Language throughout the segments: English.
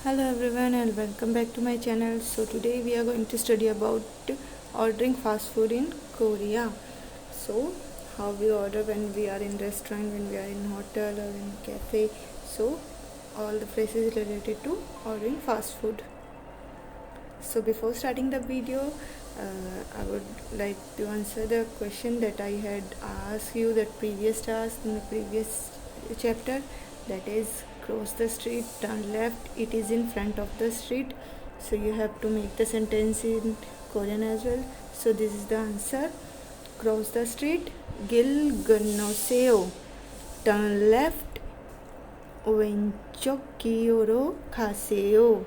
Hello everyone and welcome back to my channel. So today we are going to study about ordering fast food in Korea. So how we order when we are in restaurant, when we are in hotel or in cafe. So all the phrases related to ordering fast food. So before starting the video, I would like to answer the question that I had asked you that previous task in the previous chapter, that is cross the street, turn left, it is in front of the street. So you have to make the sentence in Korean as well. So this is the answer. Cross the street, 길 건너세요. Turn left, 왼쪽 길로 가세요.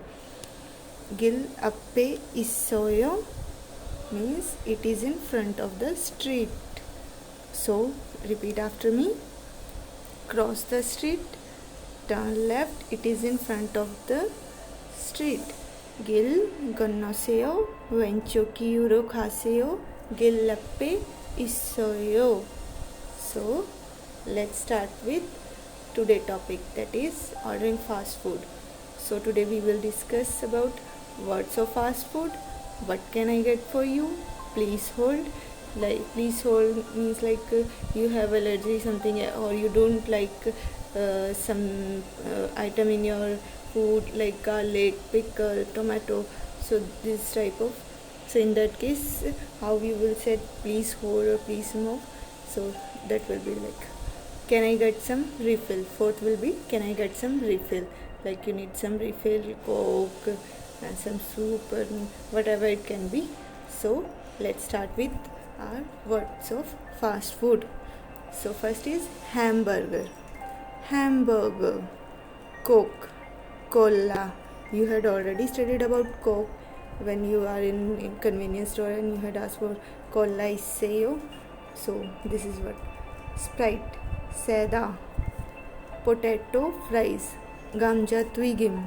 길 앞에 있어요 means it is in front of the street. So repeat after me. Cross the street, turn left, it is in front of the street. 길 건너세요. 왼쪽으로 가세요. 길 앞에 있어요. So let's start with today's topic, that is ordering fast food. So today we will discuss about words of fast food. What can I get for you? Please hold. Like please hold means like you have allergy something, or you don't like some item in your food like garlic, pickle, tomato. So this type of, so in that case how we will say please hold or please move. So that will be like, can I get some refill? Fourth will be, can I get some refill? Like you need some refill, coke and some soup or whatever it can be. So let's start with our words of fast food. So first is hamburger, coke, cola. You had already studied about coke when you are in convenience store and you had asked for cola 있어요. So this is what. Sprite, soda, potato fries, 감자튀김,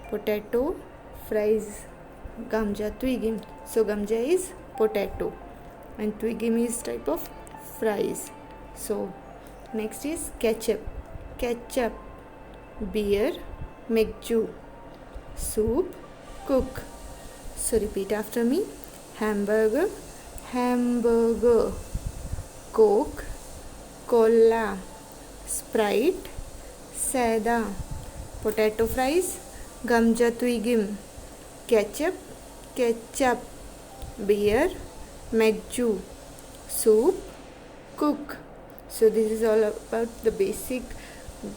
potato fries, 감자튀김. So 감자 is potato and 튀김 is type of fries. So next is ketchup, beer, 맥주, soup, cook. So repeat after me. Hamburger, coke, cola, Sprite, soda, potato fries, 감자튀김, ketchup, beer, 맥주, soup, cook. So this is all about the basic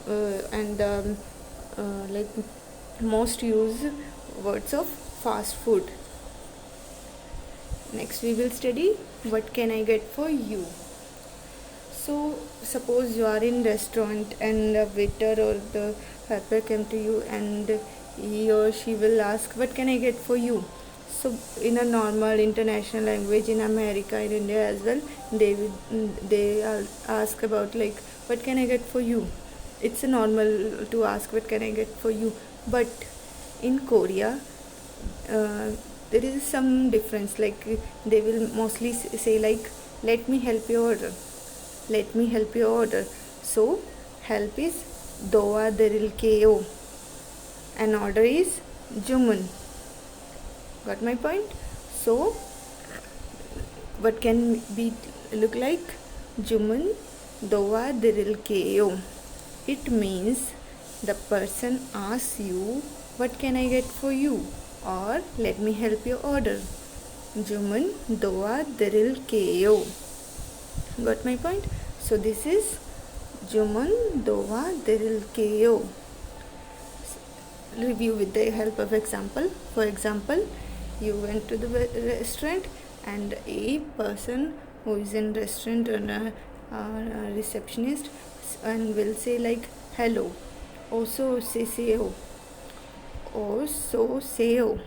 and like most used words of fast food. Next we will study what can I get for you. So suppose you are in restaurant and the waiter or the helper came to you and he or she will ask, what can I get for you? So in a normal international language, in America, in India as well, they ask about like, what can I get for you? It's a normal to ask what can I get for you. But in Korea there is some difference, like they will mostly say like, let me help you order, let me help you order. So help is 도와드릴게요 and order is 주문. Got my point? So what can be look like? 주문 도와드릴게요. It means the person asks you, what can I get for you, or let me help you order. 주문 도와드릴게요. Got my point? So this is 주문 도와드릴게요. Review with the help of example. For example, you went to the restaurant and a person who is in restaurant and a receptionist and will say like, hello, 어서 오세요, 어서 오세요.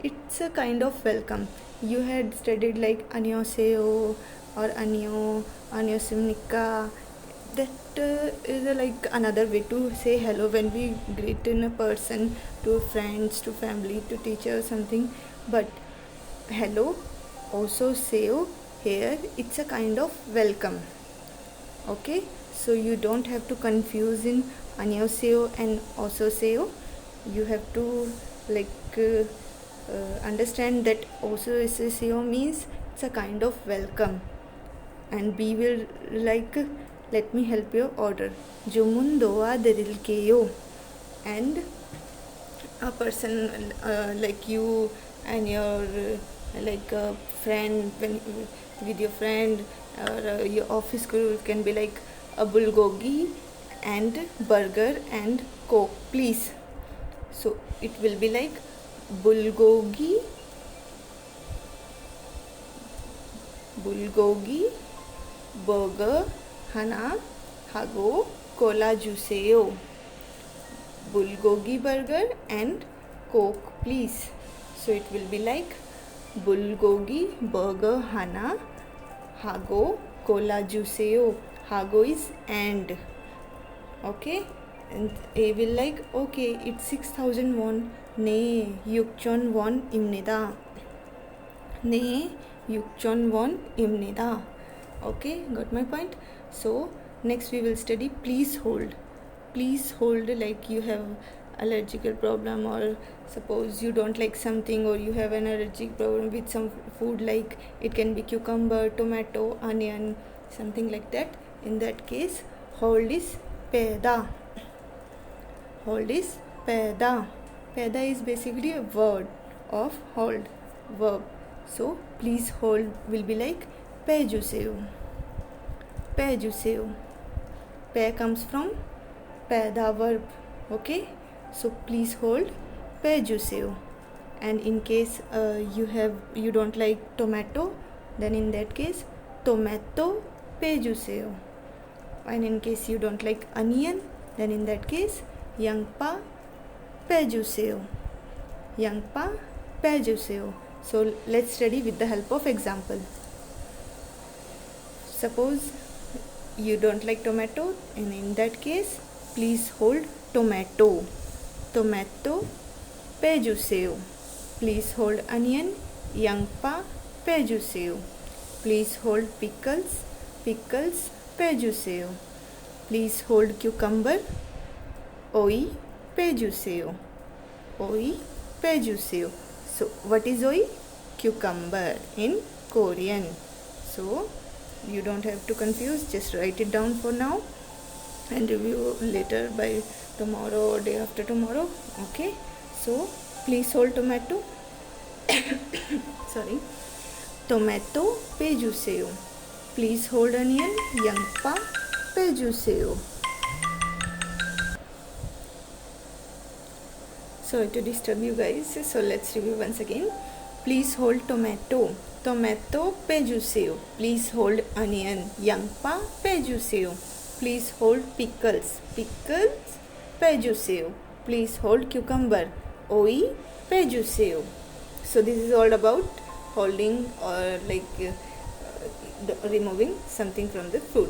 It's a kind of welcome. You had studied like 안녕하세요 or 안녕하십니까. That is like another way to say hello when we greet in a person, to friends, to family, to teacher or something. But hello, also 세요, here it's a kind of welcome. Okay, so you don't have to confuse in 안녕하세요 and also 세요. you have to understand that ososeo means it's a kind of welcome, and B will let me help you order. Jumun doa derilkeyo, and a person like you and your friend, when with your friend or your office crew, can be like a bulgogi and burger and coke please. So it will be like bulgogi burger hana hago cola juiceo. Bulgogi burger and coke please. So it will be like bulgogi burger hana hago cola juiceo. Hago is and, okay, and A will like, okay, it's 6,000 won. Ne yukchon won imnida. Ne yukchon won imnida. Okay, got my point? So next we will study please hold. Please hold, like you have allergical problem, or suppose you don't like something, or you have an allergic problem with some food, like it can be cucumber, tomato, onion, something like that. In that case, hold is peda. Hold is peda. Peda is basically a word of hold, verb. So please hold will be like pejuseo. Pejuseo. Pe comes from peda verb. Okay, so please hold pejuseo. And in case you don't like tomato, then in that case tomato pejuseo. And in case you don't like onion, then in that case yangpa pejuseo. Yangpa pejuseo. So let's study with the help of example. Suppose you don't like tomato, and in that case please hold tomato. Tomato pejuseo. Please hold onion. Yangpa pejuseo. Please hold pickles. Pickles pejuseo. Please hold cucumber. Oi pejuseo. Oi pejuseo. So what is oi? Cucumber in Korean. So you don't have to confuse, just write it down for now and review later by tomorrow or day after tomorrow. Okay, so please hold tomato. Sorry, tomato pejuseo. Please hold onion. Yangpa pejuseo. Sorry to disturb you guys, so let's review once again. Please hold tomato. Tomato pejuseo. Please hold onion. Yangpa pejuseo. Please hold pickles. Pickles pejuseo. Please hold cucumber. Oi pejuseo. So this is all about holding, or removing something from the food.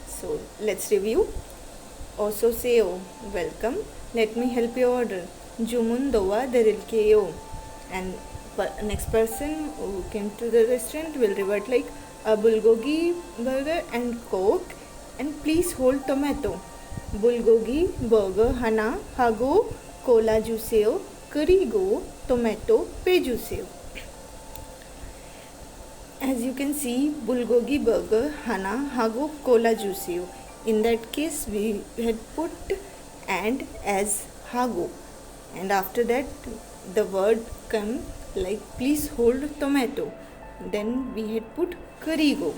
So let's review. Ososeo, welcome. Let me help you order. Jumun doa derilkeyo. And next person who came to the restaurant will revert like a bulgogi burger and coke, and please hold tomato. Bulgogi burger hana hago cola juiceo karigo tomato pejuseo. As you can see, bulgogi burger hana hago cola juiceo. In that case we had put and as hago, and after that the word come like please hold tomato. Then we had put karigo.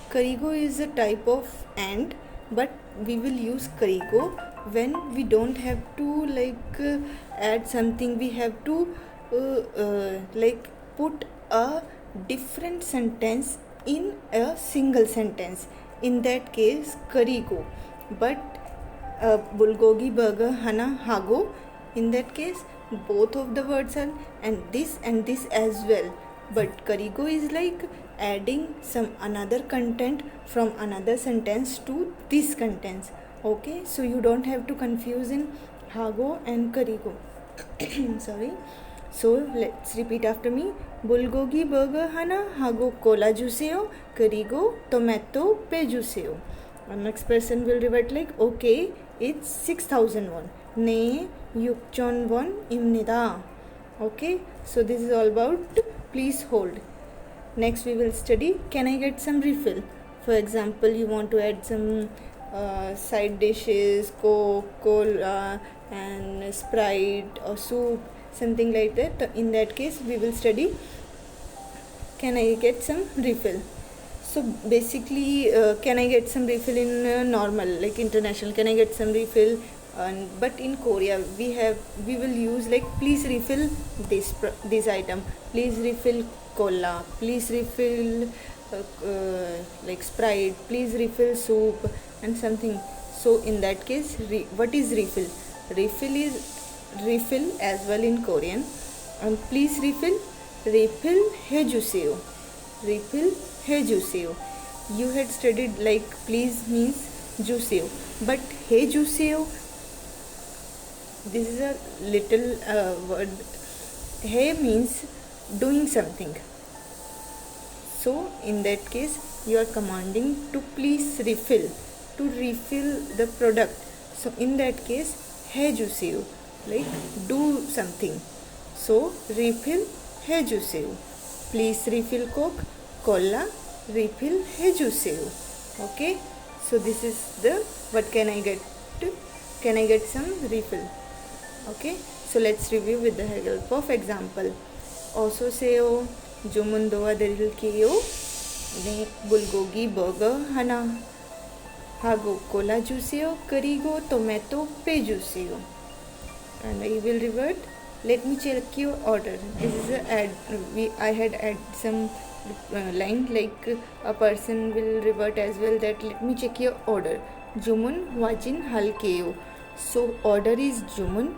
Karigo is a type of and, but we will use karigo when we don't have to add something. We have to put a different sentence in a single sentence. In that case karigo. But bulgogi burger hana hago, in that case both of the words are and this as well. But karigo is like adding some another content from another sentence to this contents. Okay, so you don't have to confuse in hago and karigo. Sorry. So let's repeat after me. Bulgogi burger hana hago cola juiceo karigo tomato pejuseo. Next person will revert like, okay, it's 6,000 won. 네, 육전원 입니다. Okay, so this is all about please hold. Next we will study can I get some refill. For example, you want to add some side dishes, Coke, Cola and Sprite or soup, something like that. In that case we will study can I get some refill. So basically can I get some refill in normal, like international, can I get some refill, but in Korea we will use like please refill this item, please refill cola, please refill like Sprite, please refill soup and something. So in that case what is refill? Refill is refill as well in Korean. And please refill, refill 해주세요, refill 해주세요. You had studied like please means 주세요, but 해주세요, this is a little word. He means doing something. So in that case you are commanding to please refill, to refill the product. So in that case 해주세요, like do something. So refill 해주세요. Please refill Coke, Cola, refill 해주세요. Okay, so this is the what can I get some refill. Okay, so let's review with the help of example. 어서오세요. 주문 도와드릴게요. 네, 불고기 버거 하나 하고 콜라 주세요. 그리고 토마토 빼주세요. And I will revert. Let me check your order. This is a ad. I had add some line like a person will revert as well that let me check your order. 주문 와진 할게요. So order is 주문,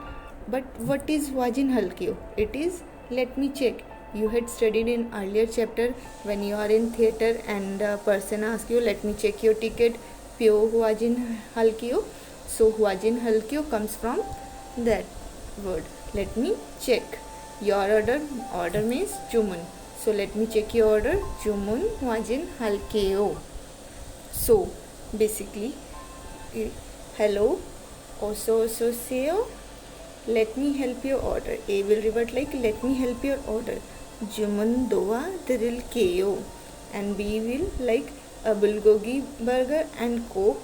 but what is 와진 할게요? It is let me check. You had studied in earlier chapter when you are in theater and a person asks you let me check your ticket. Pyo 와진 할게요. So 와진 할게요 comes from that word. Let me check your order means 주문. So let me check your order. 주문 와진 할게요. So basically hello, 어서오세요, let me help your order. A will revert like let me help your order. 주문 도와드릴게요. And B will like a bulgogi burger and Coke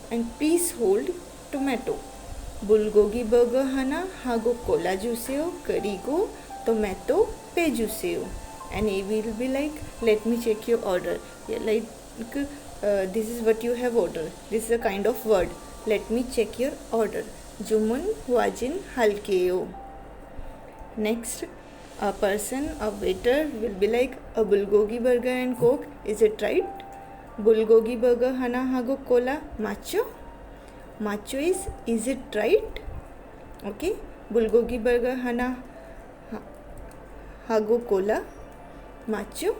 and please hold tomato. 불고기 버거 하나 하고 콜라 주세요. 그리고 토마토 빼주세요. And he will be like let me check your order. Yeah, like this is what you have ordered. This is a kind of word. Let me check your order. 주문 와진 할게요. Next, a person, a waiter will be like a bulgogi burger and Coke. Is it right? bulgogi burger 하나 하고 콜라 맞죠? Macho is it right? Okay, bulgogi burger hana hago cola macho.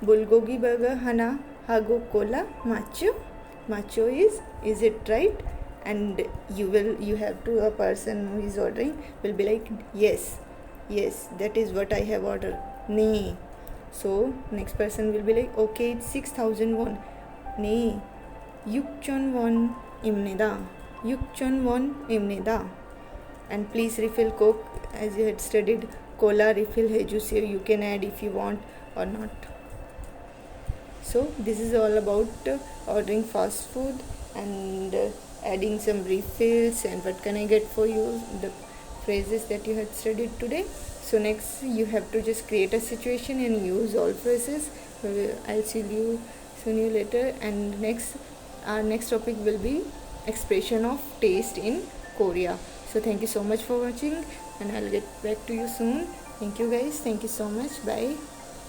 Bulgogi burger hana hago cola macho is it right? And you have to, a person who is ordering will be like yes that is what I have ordered. Nee. So next person will be like okay, it's 6,000 won. Nee, 6,000 won 입니다. 6,000원 입니다. And please refill Coke as you had studied. Cola refill 해주세요. You can add if you want or not. So this is all about ordering fast food and adding some refills and what can I get for you, the phrases that you had studied today. So next you have to just create a situation and use all phrases. I'll see you later. And our next topic will be expression of taste in Korea. So thank you so much for watching and I'll get back to you soon. Thank you guys. Thank you so much. Bye.